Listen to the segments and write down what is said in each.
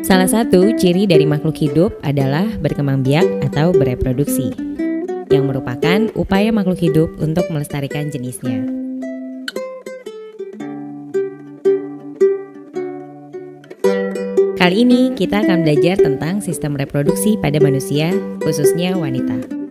Salah satu ciri dari makhluk hidup adalah berkembang biak atau bereproduksi, yang merupakan upaya makhluk hidup untuk melestarikan jenisnya. Kali ini kita akan belajar tentang sistem reproduksi pada manusia, khususnya wanita.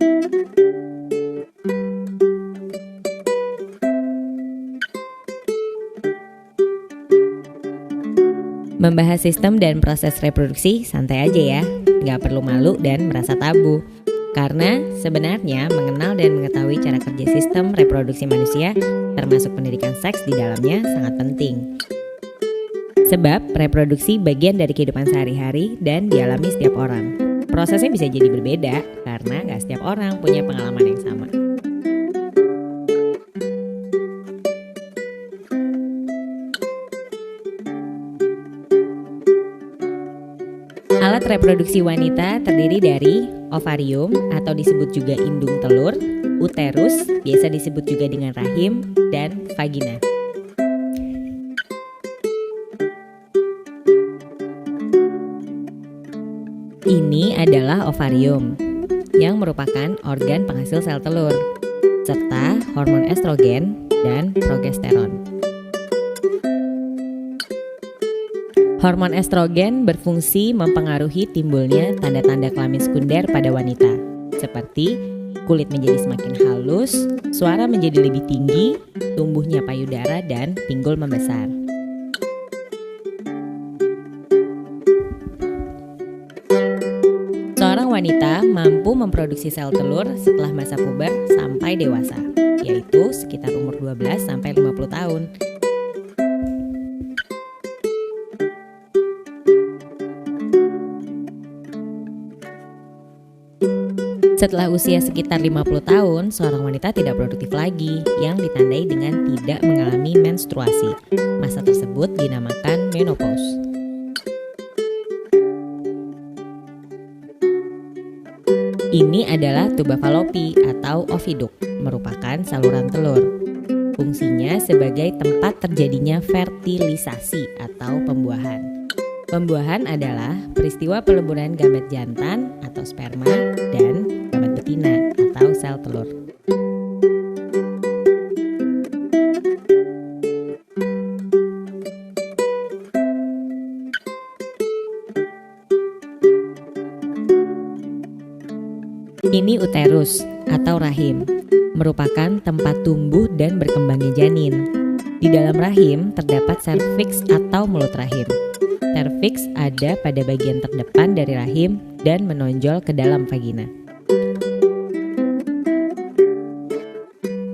Membahas sistem dan proses reproduksi santai aja ya, nggak perlu malu dan merasa tabu. Karena sebenarnya mengenal dan mengetahui cara kerja sistem reproduksi manusia, termasuk pendidikan seks di dalamnya, sangat penting. Sebab reproduksi bagian dari kehidupan sehari-hari dan dialami setiap orang. Prosesnya bisa jadi berbeda karena nggak setiap orang punya pengalaman yang sama. Alat reproduksi wanita terdiri dari ovarium atau disebut juga indung telur, uterus, biasa disebut juga dengan rahim, dan vagina. Ini adalah ovarium, yang merupakan organ penghasil sel telur, serta hormon estrogen dan progesteron. Hormon estrogen berfungsi mempengaruhi timbulnya tanda-tanda kelamin sekunder pada wanita, seperti kulit menjadi semakin halus, suara menjadi lebih tinggi, tumbuhnya payudara, dan pinggul membesar. Seorang wanita mampu memproduksi sel telur setelah masa puber sampai dewasa, yaitu sekitar umur 12-50 tahun. Setelah usia sekitar 50 tahun, seorang wanita tidak produktif lagi, yang ditandai dengan tidak mengalami menstruasi. Masa tersebut dinamakan menopause. Ini adalah tuba falopi atau oviduk, merupakan saluran telur. Fungsinya sebagai tempat terjadinya fertilisasi atau pembuahan. Pembuahan adalah peristiwa peleburan gamet jantan atau sperma dan gamet betina atau sel telur. Ini uterus atau rahim, merupakan tempat tumbuh dan berkembangnya janin. Di dalam rahim terdapat serviks atau mulut rahim. Serviks ada pada bagian terdepan dari rahim dan menonjol ke dalam vagina.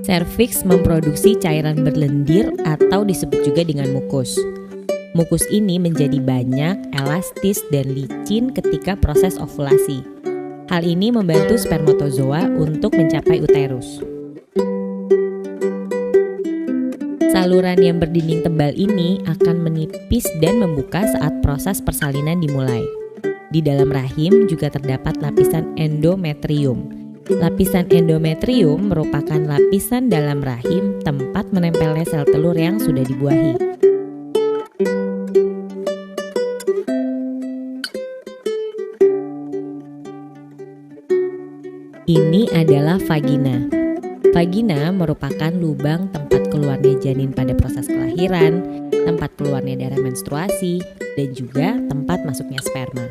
Serviks memproduksi cairan berlendir atau disebut juga dengan mukus. Mukus ini menjadi banyak, elastis, dan licin ketika proses ovulasi. Hal ini membantu spermatozoa untuk mencapai uterus. Saluran yang berdinding tebal ini akan menipis dan membuka saat proses persalinan dimulai. Di dalam rahim juga terdapat lapisan endometrium. Lapisan endometrium merupakan lapisan dalam rahim tempat menempelnya sel telur yang sudah dibuahi. Ini adalah vagina. Vagina merupakan lubang tempat keluarnya janin pada proses kelahiran, tempat keluarnya darah menstruasi, dan juga tempat masuknya sperma.